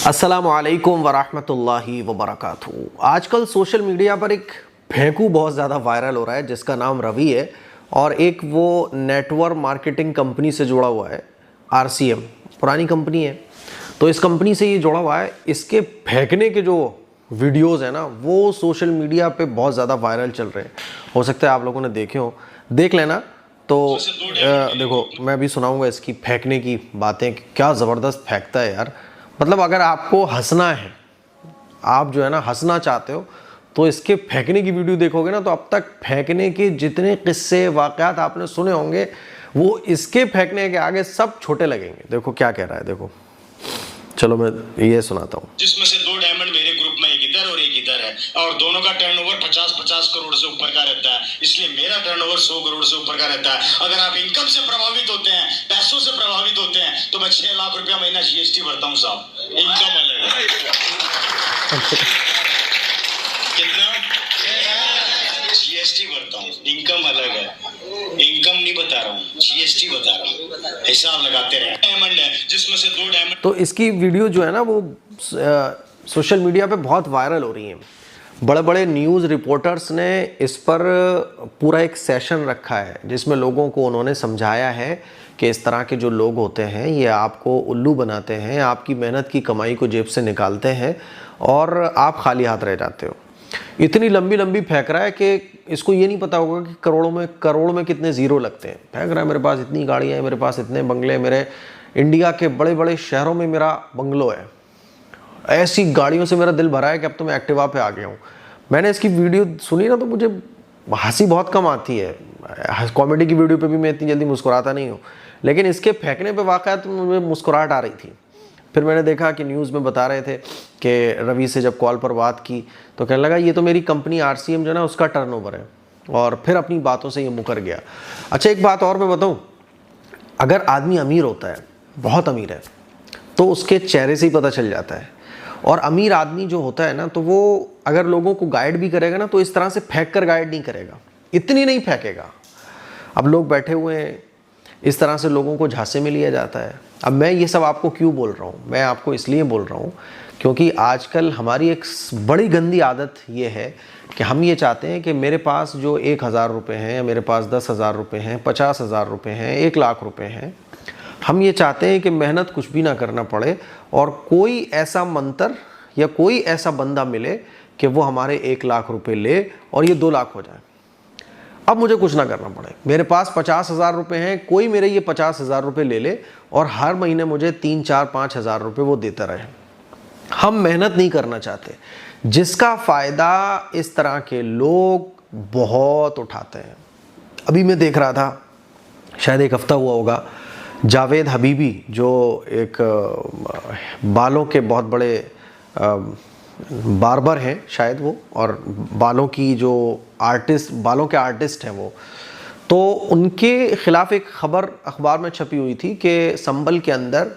अस्सलामुअलैकुम वरहमतुल्लाहि वबरकातुहू। आजकल सोशल मीडिया पर एक फेंकू बहुत ज़्यादा वायरल हो रहा है जिसका नाम रवि है और एक वो नेटवर्क मार्केटिंग कंपनी से जुड़ा हुआ है। RCM पुरानी कंपनी है, तो इस कंपनी से ये जुड़ा हुआ है। इसके फेंकने के जो वीडियोज़ हैं ना, वो सोशल मीडिया पे बहुत ज़्यादा वायरल चल रहे हैं। हो सकता है आप लोगों ने देखे हो, देख लेना। तो देखो, मैं भी सुनाऊंगा इसकी फेंकने की बातें। क्या ज़बरदस्त फेंकता है यार। मतलब अगर आपको हंसना है, आप जो है ना हंसना चाहते हो, तो इसके फेंकने की वीडियो देखोगे ना, तो अब तक फेंकने के जितने किस्से वाक़यात आपने सुने होंगे, वो इसके फेंकने के आगे सब छोटे लगेंगे। देखो क्या कह रहा है, देखो। चलो मैं ये सुनाता हूँ। जिसमें से 2 डायमंड मेरे ग्रुप में, एक इधर और एक इधर है, और दोनों का टर्नओवर 50-50 करोड़ से ऊपर का रहता है। इसलिए मेरा टर्नओवर 100 करोड़ से ऊपर का रहता है। अगर आप इनकम से प्रभावित होते हैं, पैसों से प्रभावित होते हैं, तो मैं 6 लाख रुपया महीना GST भरता हूँ साहब। इनकम अलग है। कितना GST भरता हूँ, इनकम अलग है। इनकम नहीं बता रहा हूँ, GST बता रहा हूँ। हिसाब लगाते रहे। डायमंड है जिसमें से 2 डायमंड। तो इसकी वीडियो जो है ना, वो सोशल मीडिया पे बहुत वायरल हो रही है। बड़े बड़े न्यूज़ रिपोर्टर्स ने इस पर पूरा एक सेशन रखा है जिसमें लोगों को उन्होंने समझाया है कि इस तरह के जो लोग होते हैं ये आपको उल्लू बनाते हैं, आपकी मेहनत की कमाई को जेब से निकालते हैं और आप खाली हाथ रह जाते हो। इतनी लंबी लंबी फेंक रहा है कि इसको ये नहीं पता होगा कि करोड़ में कितने ज़ीरो लगते हैं। फेंक रहा है, मेरे पास इतनी गाड़ियाँ हैं, मेरे पास इतने बंगले, मेरे इंडिया के बड़े बड़े शहरों में मेरा बंगलो है, ऐसी गाड़ियों से मेरा दिल भरा है कि अब तो मैं एक्टिवा पे आ गया हूँ। मैंने इसकी वीडियो सुनी ना, तो मुझे हंसी बहुत कम आती है। कॉमेडी की वीडियो पे भी मैं इतनी जल्दी मुस्कुराता नहीं हूँ, लेकिन इसके फेंकने पे वाक़यात मुझे मुस्कुराहट आ रही थी। फिर मैंने देखा कि न्यूज़ में बता रहे थे कि रवि से जब कॉल पर बात की तो कहने लगा ये तो मेरी कंपनी RCM जो है ना, उसका टर्नओवर है, और फिर अपनी बातों से ये मुकर गया। अच्छा, एक बात और मैं बताऊँ, अगर आदमी अमीर होता है, बहुत अमीर है, तो उसके चेहरे से ही पता चल जाता है। और अमीर आदमी जो होता है ना, तो वो अगर लोगों को गाइड भी करेगा ना, तो इस तरह से फेंक कर गाइड नहीं करेगा, इतनी नहीं फेंकेगा। अब लोग बैठे हुए हैं, इस तरह से लोगों को झांसे में लिया जाता है। अब मैं ये सब आपको क्यों बोल रहा हूँ? मैं आपको इसलिए बोल रहा हूँ क्योंकि आजकल हमारी एक बड़ी गंदी आदत ये है कि हम ये चाहते हैं कि मेरे पास जो 1,000 रुपये हैं, मेरे पास 10,000 रुपये हैं, 50,000 रुपये हैं, 1 लाख रुपये हैं, हम ये चाहते हैं कि मेहनत कुछ भी ना करना पड़े और कोई ऐसा मंत्र या कोई ऐसा बंदा मिले कि वो हमारे 1 लाख रुपए ले और ये 2 लाख हो जाए। अब मुझे कुछ ना करना पड़े, मेरे पास 50,000 रुपये हैं, कोई मेरे ये 50,000 रुपये ले ले और हर महीने मुझे 3, 4, 5,000 रुपये वो देता रहे। हम मेहनत नहीं करना चाहते, जिसका फ़ायदा इस तरह के लोग बहुत उठाते हैं। अभी मैं देख रहा था, शायद 1 हफ्ता हुआ होगा, जावेद हबीबी जो एक बालों के बहुत बड़े बार्बर हैं शायद वो, और बालों के आर्टिस्ट हैं वो, तो उनके ख़िलाफ़ एक ख़बर अखबार में छपी हुई थी कि संभल के अंदर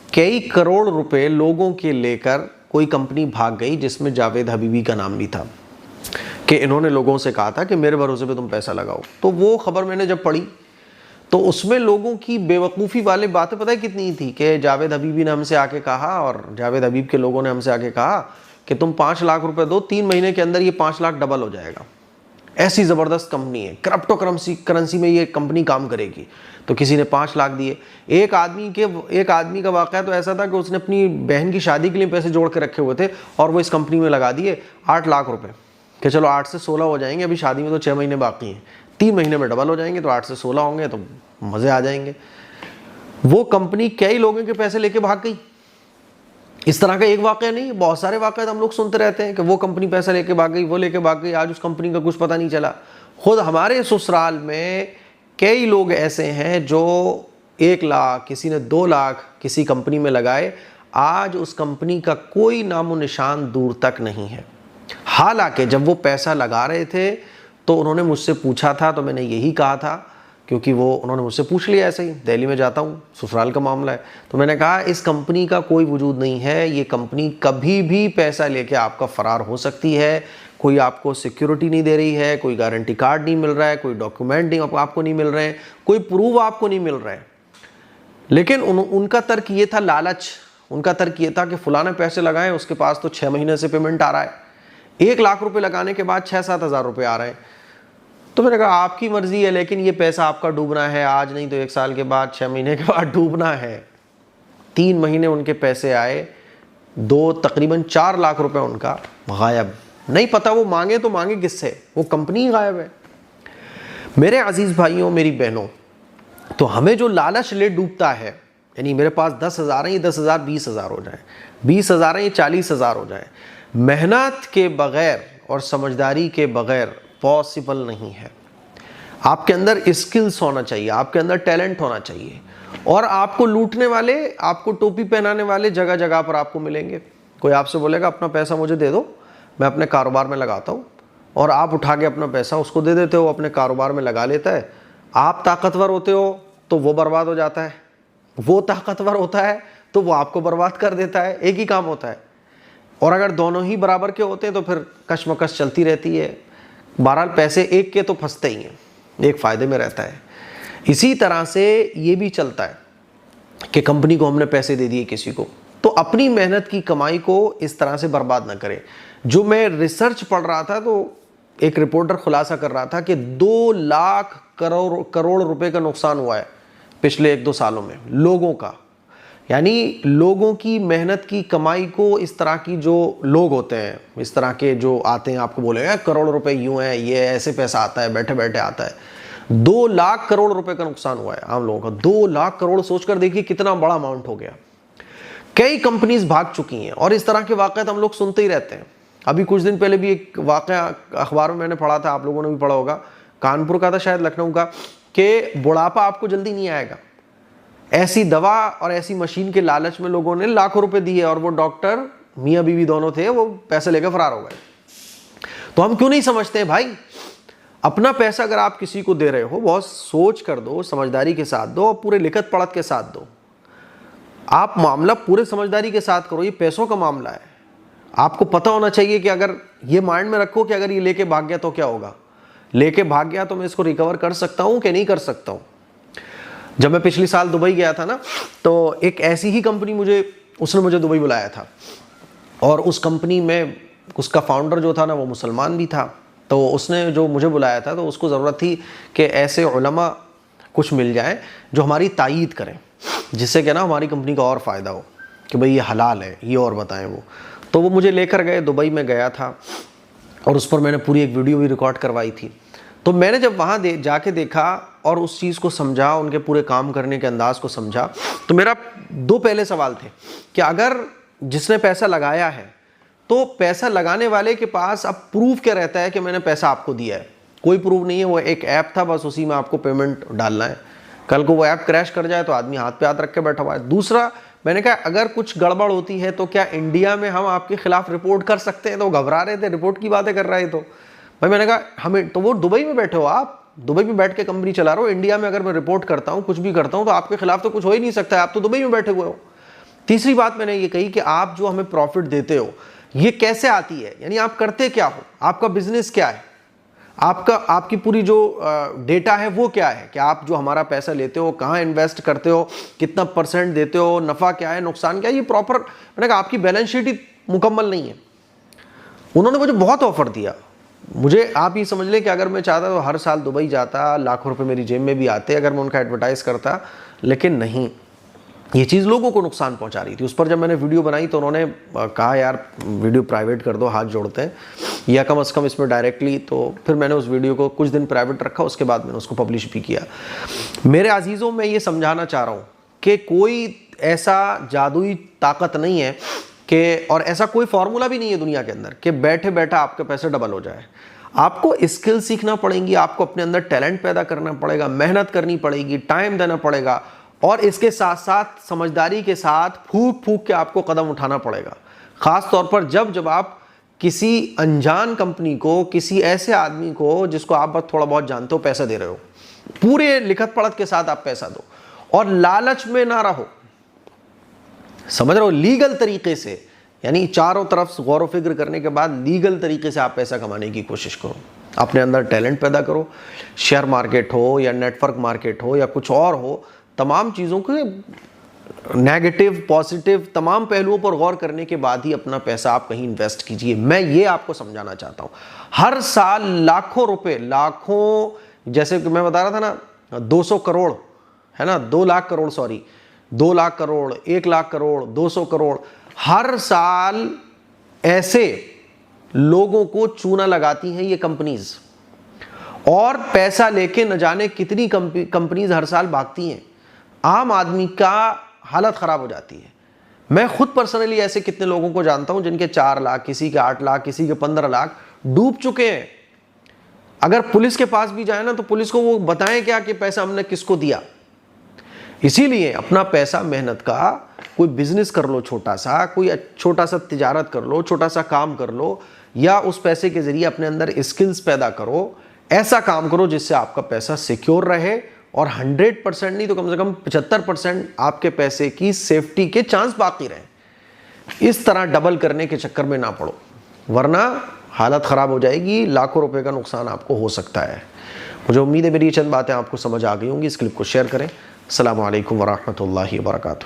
कई करोड़ रुपए लोगों के लेकर कोई कंपनी भाग गई जिसमें जावेद हबीबी का नाम भी था, कि इन्होंने लोगों से कहा था कि मेरे भरोसे पे तुम पैसा लगाओ। तो वो ख़बर मैंने जब पढ़ी तो उसमें लोगों की बेवकूफ़ी वाली बातें पता है कितनी थी, कि जावेद हबीबी ने हमसे आके कहा और जावेद हबीब के लोगों ने हमसे आके कहा कि तुम 5 लाख रुपए दो, 3 महीने के अंदर ये 5 लाख डबल हो जाएगा। ऐसी ज़बरदस्त कंपनी है, क्रिप्टो करेंसी में ये कंपनी काम करेगी। तो किसी ने 5 लाख दिए। एक आदमी का वाक़या तो ऐसा था कि उसने अपनी बहन की शादी के लिए पैसे जोड़ के रखे हुए थे और वो इस कंपनी में लगा दिए 8 लाख रुपये, कि चलो 8 से 16 हो जाएंगे, अभी शादी में तो 6 महीने बाकी हैं, 3 महीने में डबल हो जाएंगे, तो 8 से 16 होंगे तो मज़े आ जाएंगे। वो कंपनी कई लोगों के पैसे लेके भाग गई। इस तरह का एक वाक़या नहीं, बहुत सारे वाक़यात हम लोग सुनते रहते हैं कि वो कंपनी पैसा लेके भाग गई, वो लेके भाग गई, आज उस कंपनी का कुछ पता नहीं चला। खुद हमारे ससुराल में कई लोग ऐसे हैं जो 1 लाख, किसी ने 2 लाख किसी कंपनी में लगाए, आज उस कंपनी का कोई नामो निशान दूर तक नहीं है। हालांकि जब वो पैसा लगा रहे थे तो उन्होंने मुझसे पूछा था, तो मैंने यही कहा था, क्योंकि उन्होंने मुझसे पूछ लिया, ऐसे ही दिल्ली में जाता हूँ, ससुराल का मामला है, तो मैंने कहा इस कंपनी का कोई वजूद नहीं है, ये कंपनी कभी भी पैसा लेके आपका फ़रार हो सकती है, कोई आपको सिक्योरिटी नहीं दे रही है, कोई गारंटी कार्ड नहीं मिल रहा है, कोई डॉक्यूमेंट नहीं आपको नहीं मिल रहे हैं, कोई प्रूफ आपको नहीं मिल रहा है। लेकिन उनका तर्क ये था, लालच। उनका तर्क ये था कि फुला ने पैसे लगाए, उसके पास तो 6 महीने से पेमेंट आ रहा है, 1 लाख रुपए लगाने के बाद 6-7 हज़ार रुपये आ रहे हैं। तो मैंने कहा आपकी मर्जी है, लेकिन ये पैसा आपका डूबना है, आज नहीं तो 1 साल के बाद, 6 महीने के बाद डूबना है। 3 महीने उनके पैसे आए, तकरीबन 4 लाख रुपए उनका गायब। नहीं पता वो मांगे तो मांगे किससे, वो कंपनी गायब है। मेरे अजीज भाइयों, मेरी बहनों, तो हमें जो लालच ले डूबता है, यानी मेरे पास 10,000 है, ये 10,000 20,000 हो जाए, 20,000 है, ये 40,000 हो जाए, मेहनत के बगैर और समझदारी के बगैर पॉसिबल नहीं है। आपके अंदर स्किल्स होना चाहिए, आपके अंदर टैलेंट होना चाहिए, और आपको लूटने वाले, आपको टोपी पहनाने वाले जगह जगह पर आपको मिलेंगे। कोई आपसे बोलेगा अपना पैसा मुझे दे दो, मैं अपने कारोबार में लगाता हूँ, और आप उठा के अपना पैसा उसको दे देते हो, अपने कारोबार में लगा लेता है। आप ताकतवर होते हो तो वो बर्बाद हो जाता है, वो ताकतवर होता है तो वो आपको बर्बाद कर देता है। एक ही काम होता है। और अगर दोनों ही बराबर के होते हैं तो फिर कशमकश चलती रहती है। बहरहाल पैसे एक के तो फंसते ही हैं, एक फ़ायदे में रहता है। इसी तरह से ये भी चलता है कि कंपनी को हमने पैसे दे दिए किसी को, तो अपनी मेहनत की कमाई को इस तरह से बर्बाद ना करें। जो मैं रिसर्च पढ़ रहा था तो एक रिपोर्टर खुलासा कर रहा था कि 2 लाख करोड़ रुपए का नुकसान हुआ है पिछले 1-2 सालों में लोगों का। यानी लोगों की मेहनत की कमाई को इस तरह की जो लोग होते हैं, इस तरह के जो आते हैं, आपको बोलेगा करोड़ रुपए यूं है, ये ऐसे पैसा आता है, बैठे बैठे आता है। 2 लाख करोड़ रुपए का नुकसान हुआ है आम लोगों का। 2 लाख करोड़ सोचकर देखिए कितना बड़ा अमाउंट हो गया। कई कंपनीज भाग चुकी हैं और इस तरह के वाकयात हम लोग सुनते ही रहते हैं। अभी कुछ दिन पहले भी एक वाकया अखबार में मैंने पढ़ा था, आप लोगों ने भी पढ़ा होगा, कानपुर का था शायद, लखनऊ का, कि बुढ़ापा आपको जल्दी नहीं आएगा। ऐसी दवा और ऐसी मशीन के लालच में लोगों ने लाखों रुपए दिए और वो डॉक्टर मियां बीवी दोनों थे, वो पैसे लेकर फरार हो गए। तो हम क्यों नहीं समझते हैं भाई, अपना पैसा अगर आप किसी को दे रहे हो, बहुत सोच कर दो, समझदारी के साथ दो, पूरे लिखत पढ़त के साथ दो। आप मामला पूरे समझदारी के साथ करो, ये पैसों का मामला है। आपको पता होना चाहिए कि अगर ये माइंड में रखो कि अगर ये लेके भाग गया तो क्या होगा, लेके भाग गया तो मैं इसको रिकवर कर सकता हूं कि नहीं कर सकता हूं। जब मैं पिछले साल दुबई गया था ना, तो एक ऐसी ही कंपनी उसने मुझे दुबई बुलाया था, और उस कंपनी में उसका फाउंडर जो था ना, वो मुसलमान भी था। तो उसने जो मुझे बुलाया था, तो उसको ज़रूरत थी कि ऐसे उलमा कुछ मिल जाए जो हमारी तायीद करें, जिससे कि ना हमारी कंपनी का और फ़ायदा हो कि भाई ये हलाल है, ये और बताएं वो। तो वो मुझे लेकर गए, दुबई में गया था, और उस पर मैंने पूरी एक वीडियो भी रिकॉर्ड करवाई थी। तो मैंने जब वहाँ जाके देखा और उस चीज़ को समझा, उनके पूरे काम करने के अंदाज को समझा, तो मेरा 2 पहले सवाल थे कि अगर जिसने पैसा लगाया है, तो पैसा लगाने वाले के पास अब प्रूफ क्या रहता है कि मैंने पैसा आपको दिया है? कोई प्रूफ नहीं है। वो एक ऐप था, बस उसी में आपको पेमेंट डालना है। कल को वो ऐप क्रैश कर जाए तो आदमी हाथ पे हाथ रख के बैठा हुआ है। दूसरा, मैंने कहा अगर कुछ गड़बड़ होती है तो क्या इंडिया में हम आपके खिलाफ रिपोर्ट कर सकते हैं? तो घबरा रहे थे, रिपोर्ट की बातें कर रहे। तो भाई मैंने कहा हमें, तो वो दुबई में बैठे हो, आप दुबई में बैठ के कंपनी चला रहे हो, इंडिया में अगर मैं रिपोर्ट करता हूँ, कुछ भी करता हूँ, तो आपके खिलाफ तो कुछ हो ही नहीं सकता है, आप तो दुबई में बैठे हुए हो। तीसरी बात मैंने ये कही कि आप जो हमें प्रॉफिट देते हो, ये कैसे आती है? यानी आप करते क्या हो, आपका बिजनेस क्या है, आपकी पूरी जो डेटा है वो क्या है, कि आप जो हमारा पैसा लेते हो कहाँ इन्वेस्ट करते हो, कितना % देते हो, नफ़ा क्या है, नुकसान क्या है, ये प्रॉपर। मैंने कहा आपकी बैलेंस शीट ही मुकम्मल नहीं है। उन्होंने मुझे बहुत ऑफर दिया। मुझे आप ये समझ लें कि अगर मैं चाहता तो हर साल दुबई जाता, लाखों रुपए मेरी जेब में भी आते अगर मैं उनका एडवर्टाइज़ करता, लेकिन नहीं, ये चीज़ लोगों को नुकसान पहुंचा रही थी। उस पर जब मैंने वीडियो बनाई तो उन्होंने कहा यार वीडियो प्राइवेट कर दो, हाथ जोड़ते हैं, या कम से कम इसमें डायरेक्टली। तो फिर मैंने उस वीडियो को कुछ दिन प्राइवेट रखा, उसके बाद मैंने उसको पब्लिश भी किया। मेरे अजीज़ों, मैं ये समझाना चाह रहा हूँ कि कोई ऐसा जादुई ताकत नहीं है कि, और ऐसा कोई फार्मूला भी नहीं है दुनिया के अंदर कि बैठे बैठा आपके पैसे डबल हो जाए। आपको स्किल सीखना पड़ेंगी, आपको अपने अंदर टैलेंट पैदा करना पड़ेगा, मेहनत करनी पड़ेगी, टाइम देना पड़ेगा, और इसके साथ साथ समझदारी के साथ फूंक फूंक के आपको कदम उठाना पड़ेगा। ख़ास तौर पर जब आप किसी अनजान कंपनी को, किसी ऐसे आदमी को जिसको आप बस थोड़ा बहुत जानते हो, पैसा दे रहे हो, पूरे लिखत पढ़त के साथ आप पैसा दो, और लालच में ना रहो, समझ रहे हो, लीगल तरीके से, यानी चारों तरफ गौर व फिक्र करने के बाद लीगल तरीके से आप पैसा कमाने की कोशिश करो। अपने अंदर टैलेंट पैदा करो, शेयर मार्केट हो या नेटवर्क मार्केट हो या कुछ और हो, तमाम चीज़ों के नेगेटिव पॉजिटिव तमाम पहलुओं पर गौर करने के बाद ही अपना पैसा आप कहीं इन्वेस्ट कीजिए। मैं ये आपको समझाना चाहता हूँ। हर साल लाखों रुपए, लाखों, जैसे कि मैं बता रहा था ना 200 करोड़ है ना, 2 लाख करोड़, सॉरी 2 लाख करोड़, 1 लाख करोड़, 200 करोड़, हर साल ऐसे लोगों को चूना लगाती हैं ये कंपनीज, और पैसा लेके न जाने कितनी कंपनीज हर साल भागती हैं। आम आदमी का हालत खराब हो जाती है। मैं खुद पर्सनली ऐसे कितने लोगों को जानता हूं जिनके 4 लाख, किसी के 8 लाख, किसी के 15 लाख डूब चुके हैं। अगर पुलिस के पास भी जाए ना तो पुलिस को वो बताएं क्या कि पैसा हमने किसको दिया। इसीलिए अपना पैसा, मेहनत का कोई बिजनेस कर लो, छोटा सा तिजारत कर लो, छोटा सा काम कर लो, या उस पैसे के जरिए अपने अंदर स्किल्स पैदा करो। ऐसा काम करो जिससे आपका पैसा सिक्योर रहे, और 100% नहीं तो कम से कम 75% आपके पैसे की सेफ्टी के चांस बाकी रहे। इस तरह डबल करने के चक्कर में ना पड़ो, वरना हालत खराब हो जाएगी, लाखों रुपए का नुकसान आपको हो सकता है। मुझे उम्मीद है मेरी ये चंद बातें आपको समझ आ गई होंगी। इस क्लिप को शेयर करें। अस्सलामु अलैकुम वरहमतुल्लाहि वबरकातुहू।